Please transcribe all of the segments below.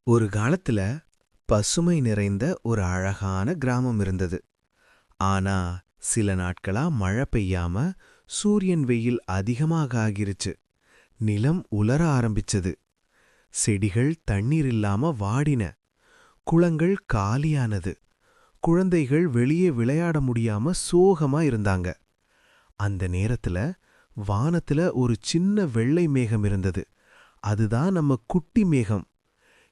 ஒரு காலத்துல பசுமை நிறைந்த ஒரு அழகான கிராமம் இருந்தது. ஆனா சில நாட்களா மழை பெய்யாம சூரியன் வெயில் அதிகமாக ஆகிருச்சு. நிலம் உலர ஆரம்பிச்சது. செடிகள் தண்ணீர் இல்லாம வாடின. குளங்கள் காலியானது. குழந்தைகள் வெளியே விளையாட முடியாம சோகமா இருந்தாங்க. அந்த நேரத்துல வானத்துல ஒரு சின்ன வெள்ளை மேகம் இருந்தது. அதுதான் நம்ம குட்டி மேகம்.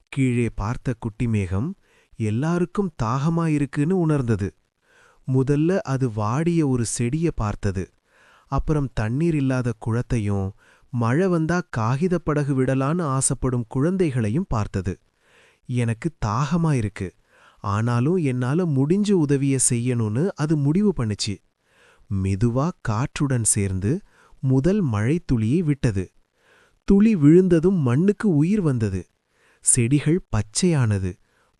கீழே பார்த்த குட்டி மேகம் எல்லாருக்கும் தாகமாயிருக்குன்னு உணர்ந்தது. முதல்ல அது வாடிய ஒரு செடிய பார்த்தது. அப்புறம் தண்ணீர் இல்லாத குளத்தையும், மழை வந்தா காகிதப் படகு விடலான்னு ஆசைப்படும் குழந்தைகளையும் பார்த்தது. எனக்கு தாகமாயிருக்கு, ஆனாலும் என்னால முடிஞ்ச உதவிய செய்யணும்னு அது முடிவு பண்ணுச்சு. மெதுவா காற்றுடன் சேர்ந்து முதல் மழைத்துளியை விட்டது. துளி விழுந்ததும் மண்ணுக்கு உயிர் வந்தது. செடிகள் பச்சையானது.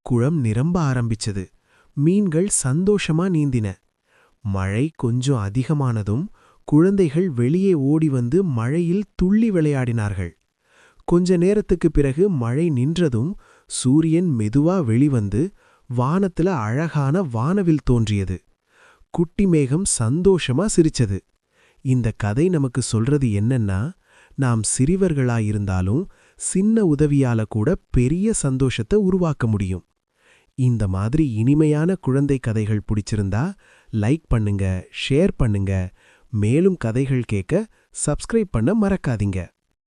குளம் நிரம்ப ஆரம்பிச்சது. மீன்கள் சந்தோஷமா நீந்தின. மழை கொஞ்சம் அதிகமானதும் குழந்தைகள் வெளியே ஓடி வந்து மழையில் துள்ளி விளையாடினார்கள். கொஞ்ச நேரத்துக்குப் பிறகு மழை நின்றதும் சூரியன் மெதுவா வெளிவந்து வானத்துல அழகான வானவில் தோன்றியது. குட்டி மேகம் சந்தோஷமா சிரிச்சது. இந்த கதை நமக்கு சொல்றது என்னன்னா, நாம் சிறியவர்களாயிருந்தாலும் சின்ன உதவியால கூட பெரிய சந்தோஷத்தை உருவாக்க முடியும். இந்த மாதிரி இனிமையான குழந்தை கதைகள் பிடிச்சிருந்தா லைக் பண்ணுங்க, ஷேர் பண்ணுங்க. மேலும் கதைகள் கேட்க சப்ஸ்கிரைப் பண்ண மறக்காதீங்க.